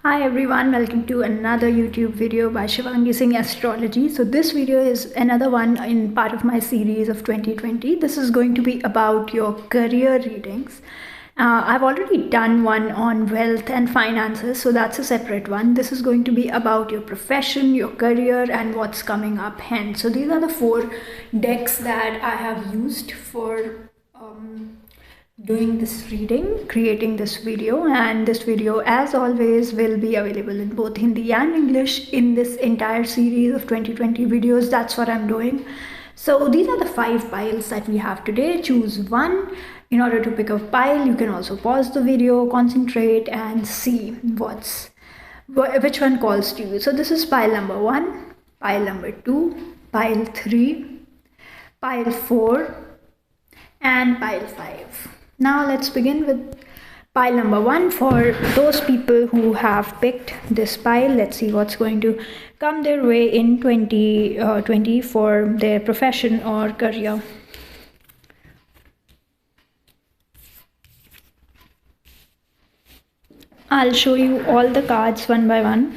Hi everyone, welcome to another YouTube video by Shivangi Singh Astrology. So this video is another one in part of my series of 2020. This is going to be about your career readings. I've already done one on wealth and finances, so that's a separate one. This is going to be about your profession, your career, and what's coming up hence. So these are the four decks that I have used for doing this reading, creating this video, and this video as always will be available in both Hindi and English in this entire series of 2020 videos. That's what I'm doing. So these are the 5 piles that we have today. Choose one. In order to pick a pile, you can also pause the video, concentrate, and see which one calls to you. So this is pile number 1, pile number 2, pile 3, pile 4, and pile 5. Now let's begin with pile number 1. For those people who have picked this pile, let's see what's going to come their way in 2020 for their profession or career. I'll show you all the cards one by one.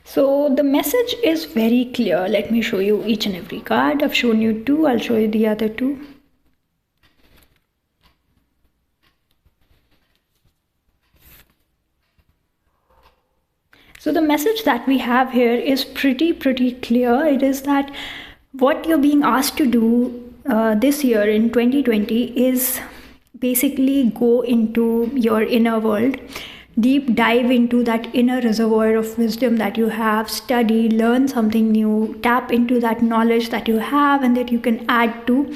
So the message is very clear. Let me show you each and every card. I've shown you 2. I'll show you the other 2. So the message that we have here is pretty clear. It is that what you're being asked to do this year in 2020 is basically go into your inner world, deep dive into that inner reservoir of wisdom that you have, study, learn something new, tap into that knowledge that you have and that you can add to,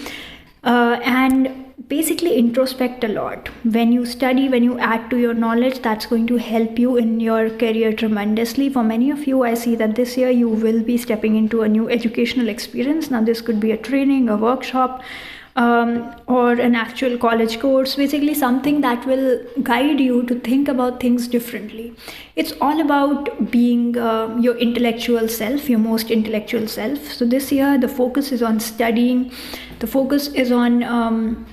and basically introspect a lot. When you study, when you add to your knowledge, that's going to help you in your career tremendously. For many of you, I see that this year you will be stepping into a new educational experience. Now this could be a training, a workshop, or an actual college course, basically something that will guide you to think about things differently. It's all about being your intellectual self, your most intellectual self. So this year the focus is on studying, the focus is on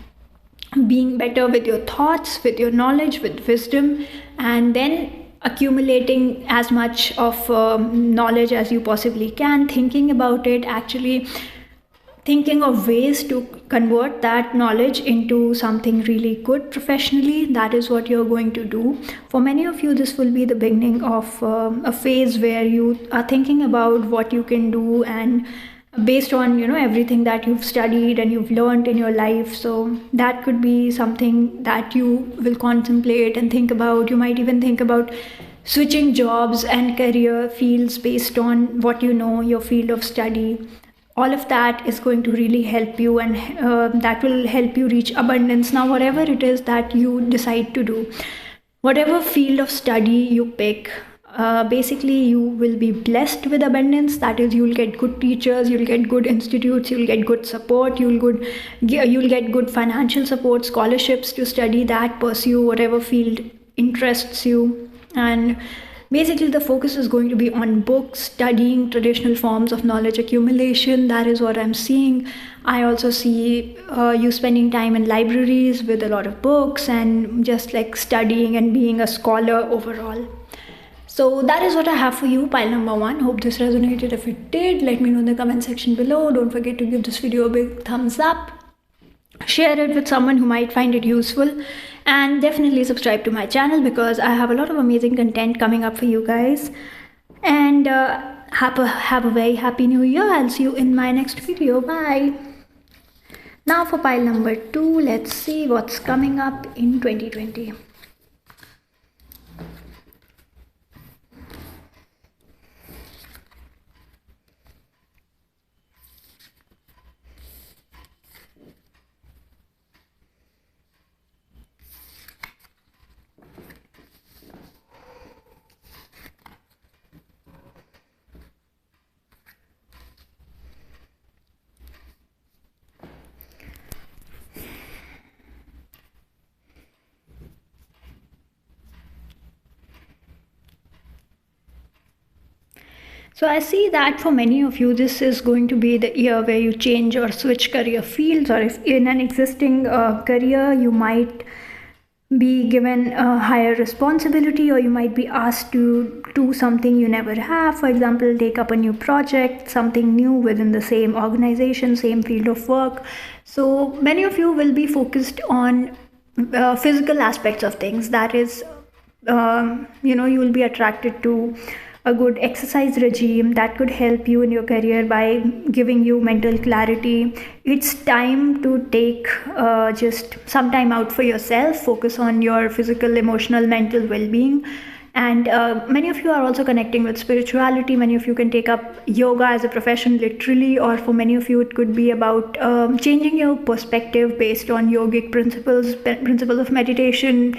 being better with your thoughts, with your knowledge, with wisdom, and then accumulating as much of knowledge as you possibly can, thinking about it, actually thinking of ways to convert that knowledge into something really good professionally. That is what you're going to do. For many of you, this will be the beginning of a phase where you are thinking about what you can do, and based on everything that you've studied and you've learned in your life. So that could be something that you will contemplate and think about. You might even think about switching jobs and career fields based on what your field of study. All of that is going to really help you, and that will help you reach abundance. Now whatever it is that you decide to do, whatever field of study you pick, basically you will be blessed with abundance. That is, you'll get good teachers, you'll get good institutes, you'll get good support, you'll get good financial support, scholarships to study that, pursue whatever field interests you. And basically the focus is going to be on books, studying traditional forms of knowledge accumulation. That is what I'm seeing. I also see you spending time in libraries with a lot of books and just like studying and being a scholar overall. So that is what I have for you, pile number 1. Hope this resonated. If it did, let me know in the comment section below. Don't forget to give this video a big thumbs up. Share it with someone who might find it useful, and definitely subscribe to my channel because I have a lot of amazing content coming up for you guys. And have a very happy new year. I'll see you in my next video. Bye. Now for pile number 2, let's see what's coming up in 2020. So I see that for many of you, this is going to be the year where you change or switch career fields, or if in an existing career, you might be given a higher responsibility, or you might be asked to do something you never have. For example, take up a new project, something new within the same organization, same field of work. So many of you will be focused on physical aspects of things. That is, you will be attracted to a good exercise regime that could help you in your career by giving you mental clarity. It's time to take just some time out for yourself, focus on your physical, emotional, mental well-being. And many of you are also connecting with spirituality. Many of you can take up yoga as a profession literally, or for many of you it could be about changing your perspective based on yogic principles of meditation,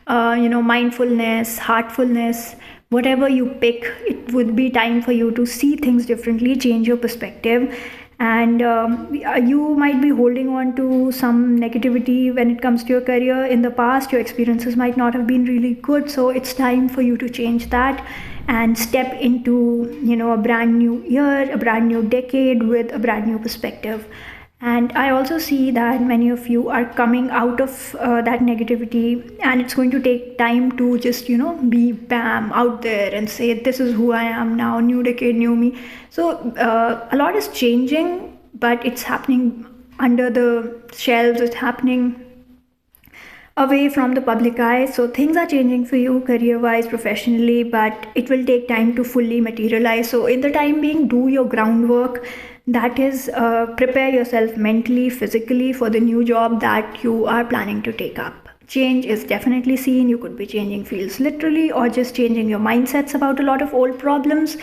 mindfulness, heartfulness. Whatever you pick, it would be time for you to see things differently, change your perspective. And you might be holding on to some negativity when it comes to your career. In the past, your experiences might not have been really good, so it's time for you to change that and step into a brand new year, a brand new decade with a brand new perspective. And I also see that many of you are coming out of that negativity, and it's going to take time to just, be bam out there and say, this is who I am now, new decade, new me. So a lot is changing, but it's happening under the shelves, it's happening away from the public eye. So things are changing for you career-wise, professionally, but it will take time to fully materialize. So in the time being, do your groundwork. That is, prepare yourself mentally, physically for the new job that you are planning to take up. Change is definitely seen. You could be changing fields literally, or just changing your mindsets about a lot of old problems,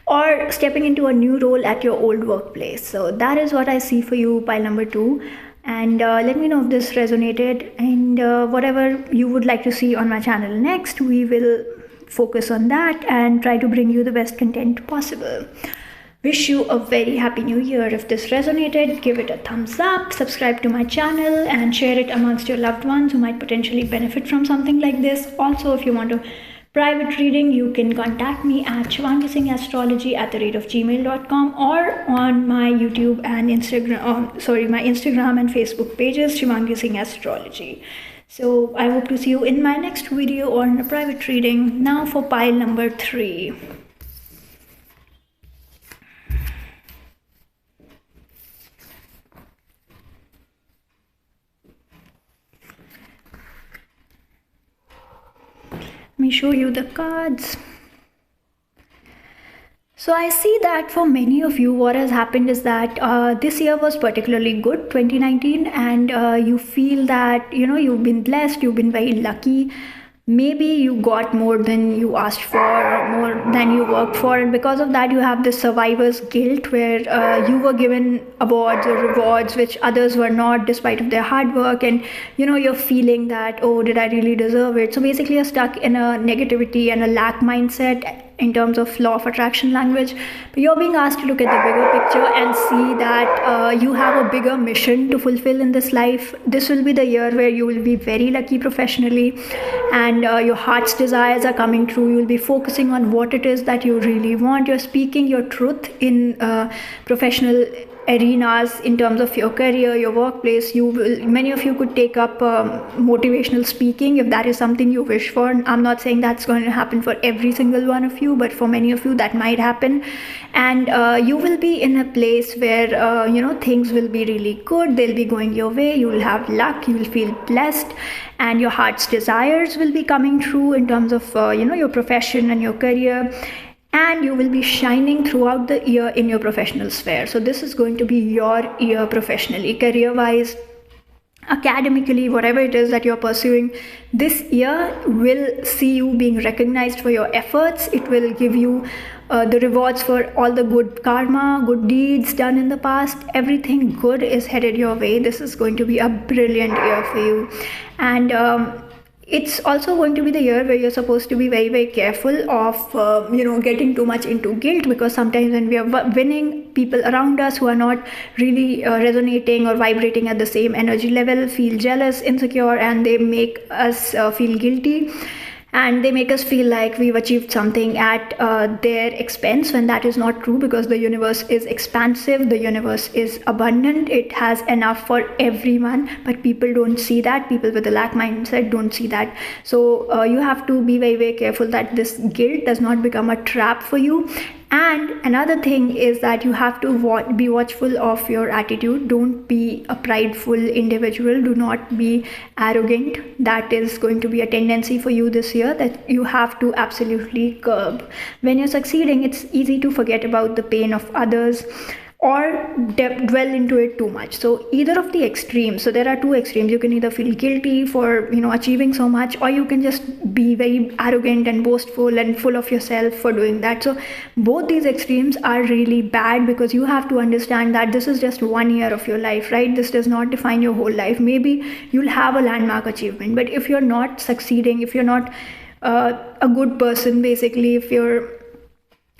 or stepping into a new role at your old workplace. So that is what I see for you, pile number 2. And let me know if this resonated, and whatever you would like to see on my channel next, we will focus on that and try to bring you the best content possible. Wish you a very happy new year. If this resonated, give it a thumbs up, subscribe to my channel, and share it amongst your loved ones who might potentially benefit from something like this. Also, if you want a private reading, you can contact me at shivangisinghastrology@gmail.com, or on my YouTube and my Instagram and Facebook pages, Shivangi Singh Astrology. So I hope to see you in my next video on a private reading. Now for pile number 3. Let me show you the cards. So I see that for many of you, what has happened is that this year was particularly good, 2019, and you feel that, you've been blessed, you've been very lucky. Maybe you got more than you asked for, or more than you worked for, and because of that you have this survivor's guilt, where you were given awards or rewards which others were not, despite of their hard work, and you're feeling that, oh, did I really deserve it? So basically you're stuck in a negativity and a lack mindset in terms of law of attraction language, but you're being asked to look at the bigger picture and see that you have a bigger mission to fulfill in this life. This will be the year where you will be very lucky professionally, and your heart's desires are coming true. You will be focusing on what it is that you really want. You're speaking your truth in professional arenas in terms of your career, your workplace. Many of you could take up motivational speaking if that is something you wish for. I'm not saying that's going to happen for every single one of you, but for many of you that might happen. And you will be in a place where things will be really good. They'll be going your way. You will have luck. You will feel blessed, and your heart's desires will be coming true in terms of your profession and your career. And you will be shining throughout the year in your professional sphere. So this is going to be your year professionally, career-wise, academically, whatever it is that you're pursuing. This year will see you being recognized for your efforts. It will give you the rewards for all the good karma, good deeds done in the past. Everything good is headed your way. This is going to be a brilliant year for you. And it's also going to be the year where you're supposed to be very, very careful of, getting too much into guilt, because sometimes when we are winning, people around us who are not really resonating or vibrating at the same energy level feel jealous, insecure, and they make us feel guilty. and they make us feel like we've achieved something at their expense, when that is not true, because the universe is expansive, the universe is abundant, it has enough for everyone, but people don't see that. People with a lack mindset don't see that. So you have to be very, very careful that this guilt does not become a trap for you. And another thing is that you have to be watchful of your attitude. Don't be a prideful individual. Do not be arrogant. That is going to be a tendency for you this year that you have to absolutely curb. When you're succeeding, it's easy to forget about the pain of others or dwell into it too much. So either of the extremes. So there are two extremes. You can either feel guilty for achieving so much, or you can just be very arrogant and boastful and full of yourself for doing that. So both these extremes are really bad, because you have to understand that this is just 1 year of your life, right? This does not define your whole life. Maybe you'll have a landmark achievement, but if you're not succeeding, if you're not a good person, basically, if you're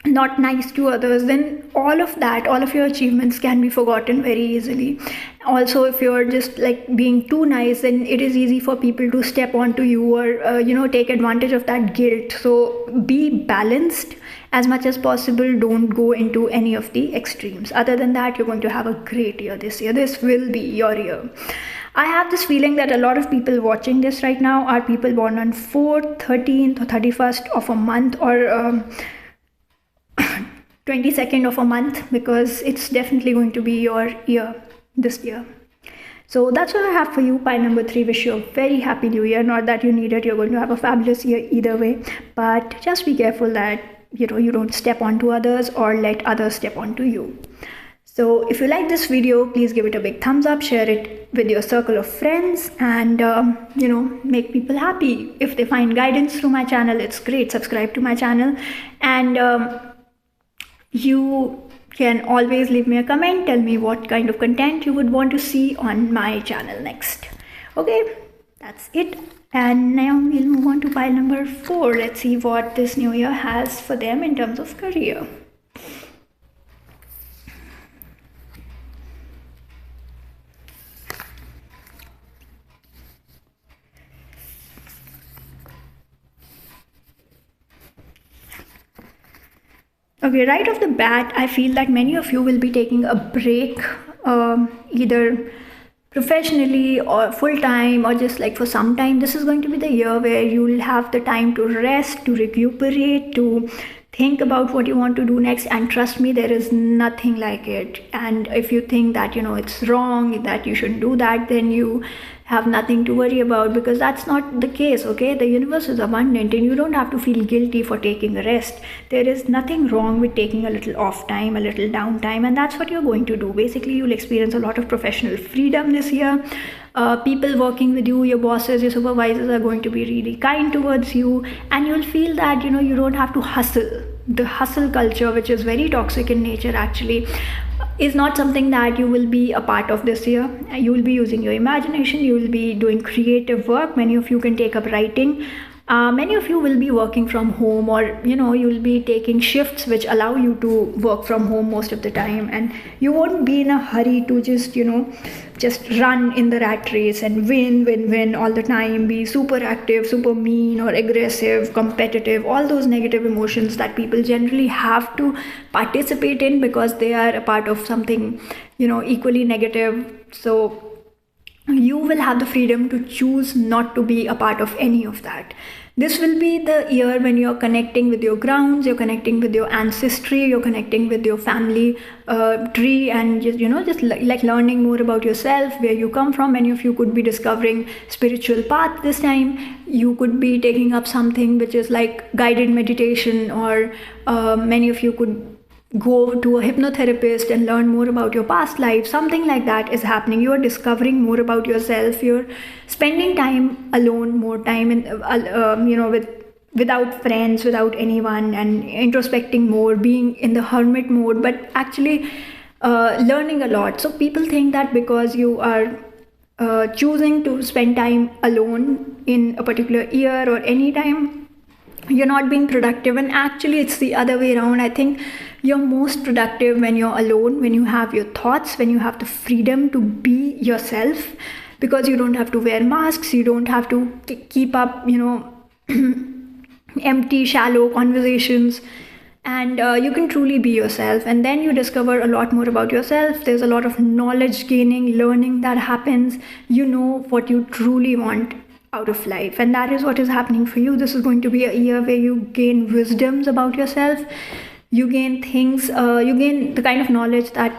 not nice to others, then all of your achievements can be forgotten very easily. Also, if you're just like being too nice, then it is easy for people to step onto you or take advantage of that guilt. So be balanced as much as possible. Don't go into any of the extremes. Other than that, you're going to have a great year this year. This will be your year. I have this feeling that a lot of people watching this right now are people born on 4th, 13th or 31st of a month, or 22nd of a month, because it's definitely going to be your year this year. So that's what I have for you. Pile number 3, wish you a very happy new year. Not that you need it, you're going to have a fabulous year either way, but just be careful that you don't step onto others or let others step onto you. So if you like this video, please give it a big thumbs up, share it with your circle of friends, and make people happy. If they find guidance through my channel, it's great. Subscribe to my channel, and you can always leave me a comment. Tell me what kind of content you would want to see on my channel next. Okay, that's it. And now we'll move on to pile number 4. Let's see what this new year has for them in terms of career. Okay, right off the bat, I feel that many of you will be taking a break, either professionally or full-time, or just like for some time. This is going to be the year where you'll have the time to rest, to recuperate, to think about what you want to do next. And trust me, there is nothing like it. And if you think that it's wrong, that you shouldn't do that, then you have nothing to worry about, because that's not the case. Okay, the universe is abundant and you don't have to feel guilty for taking a rest. There is nothing wrong with taking a little off time, a little downtime, and that's what you're going to do. Basically, you'll experience a lot of professional freedom this year. People working with you, your bosses, your supervisors are going to be really kind towards you, and you'll feel that you don't have to hustle. The hustle culture, which is very toxic in nature, actually is not something that you will be a part of this year. You will be using your imagination, you will be doing creative work. Many of you can take up writing. Many of you will be working from home, or you will be taking shifts which allow you to work from home most of the time, and you won't be in a hurry to just run in the rat race and win all the time, be super active, super mean or aggressive, competitive, all those negative emotions that people generally have to participate in because they are a part of something equally negative. So you will have the freedom to choose not to be a part of any of that. This will be the year when you're connecting with your grounds, you're connecting with your ancestry, you're connecting with your family tree, and just like learning more about yourself, where you come from. Many of you could be discovering spiritual path this time. You could be taking up something which is like guided meditation, or many of you could go to a hypnotherapist and learn more about your past life. Something like that is happening. You are discovering more about yourself. You're spending time alone, more time in without friends, without anyone, and introspecting more, being in the hermit mode, but actually learning a lot. So people think that because you are choosing to spend time alone in a particular year or any time, you're not being productive, and actually it's the other way around. I think you're most productive when you're alone, when you have your thoughts, when you have the freedom to be yourself, because you don't have to wear masks, you don't have to keep up empty, shallow conversations, and you can truly be yourself, and then you discover a lot more about yourself. There's a lot of knowledge gaining, learning that happens. You know what you truly want out of life, and that is what is happening for you. This is going to be a year where you gain wisdoms about yourself. You gain things, you gain the kind of knowledge that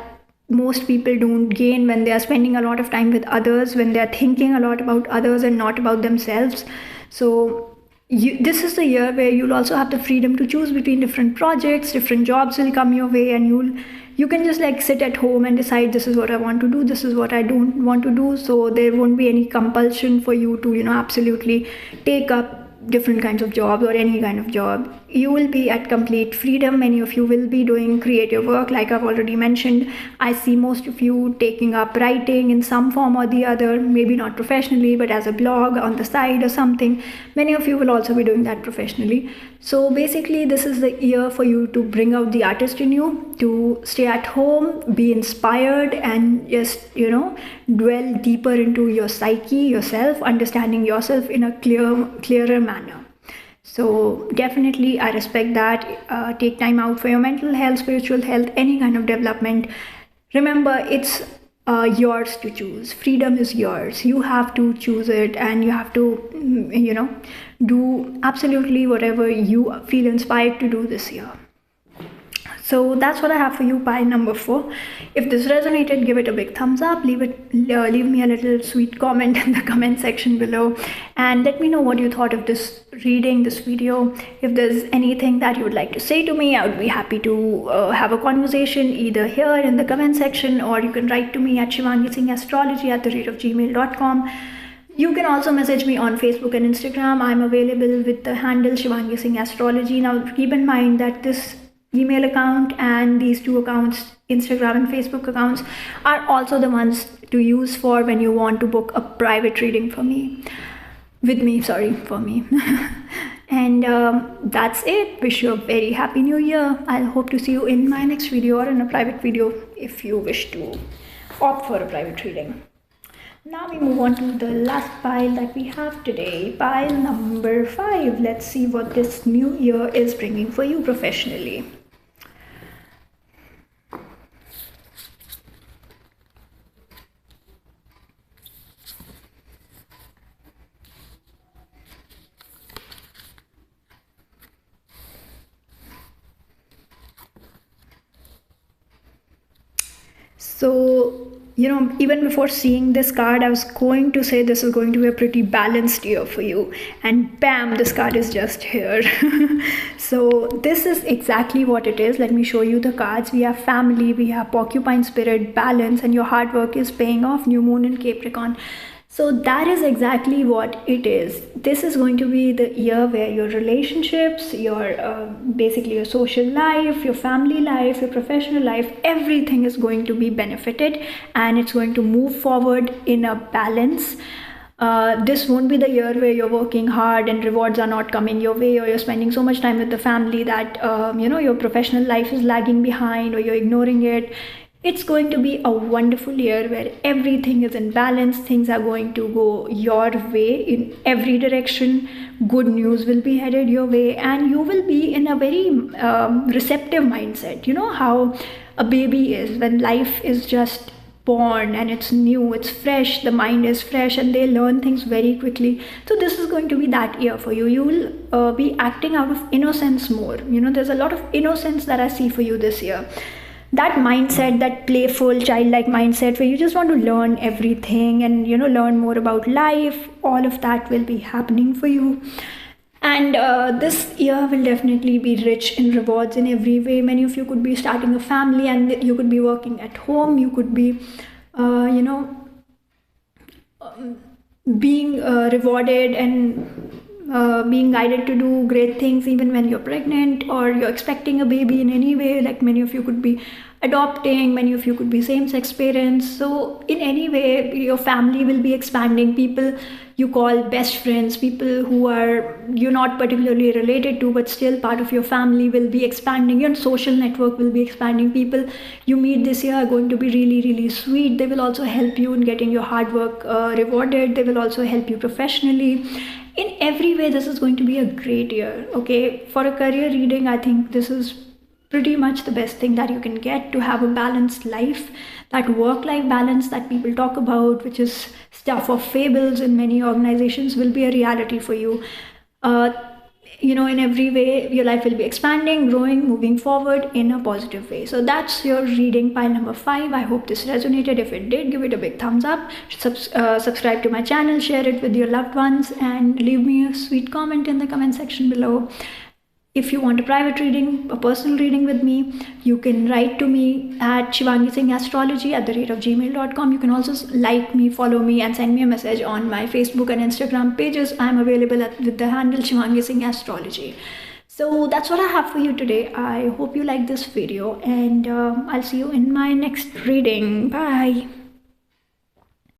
most people don't gain when they are spending a lot of time with others, when they are thinking a lot about others and not about themselves. So this is the year where you'll also have the freedom to choose between different projects. Different jobs will come your way, and you can just like sit at home and decide, this is what I want to do, this is what I don't want to do. So there won't be any compulsion for you to absolutely take up different kinds of jobs or any kind of job. You will be at complete freedom. Many of you will be doing creative work, like I've already mentioned. I see most of you taking up writing in some form or the other, maybe not professionally, but as a blog on the side or something. Many of you will also be doing that professionally. So basically, this is the year for you to bring out the artist in you, to stay at home, be inspired, and just dwell deeper into your psyche, yourself, understanding yourself in a clearer manner. So definitely I respect that. Take time out for your mental health, spiritual health, any kind of development. Remember, it's yours to choose. Freedom is yours. You have to choose it, and you have to do absolutely whatever you feel inspired to do this year. So that's what I have for you, pile number 4. If this resonated, give it a big thumbs up. Leave me a little sweet comment in the comment section below, and let me know what you thought of this reading, this video. If there's anything that you would like to say to me, I would be happy to have a conversation either here in the comment section, or you can write to me at shivangisingastrology@gmail.com. You can also message me on Facebook and Instagram. I'm available with the handle Shivangi Singh Astrology. Now keep in mind that this email account and these two accounts, Instagram and Facebook accounts, are also the ones to use for when you want to book a private reading for me. And that's it. Wish you a very happy new year. I'll hope to see you in my next video, or in a private video if you wish to opt for a private reading. Now we move on to the last pile that we have today, pile number 5. Let's see what this new year is bringing for you professionally. So, even before seeing this card, I was going to say this is going to be a pretty balanced year for you. And bam, this card is just here. So this is exactly what it is. Let me show you the cards. We have family, we have porcupine spirit, balance, and your hard work is paying off, new moon in Capricorn. So that is exactly what it is. This is going to be the year where your relationships, basically your social life, your family life, your professional life, everything is going to be benefited, and it's going to move forward in a balance. This won't be the year where you're working hard and rewards are not coming your way, or you're spending so much time with the family that your professional life is lagging behind, or you're ignoring it. It's going to be a wonderful year where everything is in balance. Things are going to go your way in every direction. Good news will be headed your way, and you will be in a very receptive mindset. You know how a baby is when life is just born and it's new, it's fresh, the mind is fresh, and they learn things very quickly. So this is going to be that year for you. You will be acting out of innocence more. There's a lot of innocence that I see for you this year. That mindset, that playful, childlike mindset where you just want to learn everything and learn more about life, all of that will be happening for you. And this year will definitely be rich in rewards in every way. Many of you could be starting a family, and you could be working at home. You could be being rewarded and being guided to do great things even when you're pregnant, or you're expecting a baby in any way. Like many of you could be adopting, many of you could be same-sex parents. So in any way, your family will be expanding. People you call best friends, people who are you're not particularly related to but still part of your family, will be expanding. Your social network will be expanding. People you meet this year are going to be really, really sweet. They will also help you in getting your hard work rewarded. They will also help you professionally. In every way, this is going to be a great year. Okay, for a career reading, I think this is pretty much the best thing that you can get to have a balanced life. That work-life balance that people talk about, which is stuff of fables in many organizations, will be a reality for you. In every way, your life will be expanding, growing, moving forward in a positive way. So that's your reading pile number 5. I hope this resonated. If it did, give it a big thumbs up. Subscribe to my channel, share it with your loved ones, and leave me a sweet comment in the comment section below. If you want a private reading, a personal reading with me, you can write to me at shivangisingastrology@gmail.com. You can also like me, follow me, and send me a message on my Facebook and Instagram pages. I'm available with the handle Shivangi Singh Astrology. So that's what I have for you today. I hope you like this video, and I'll see you in my next reading. Bye.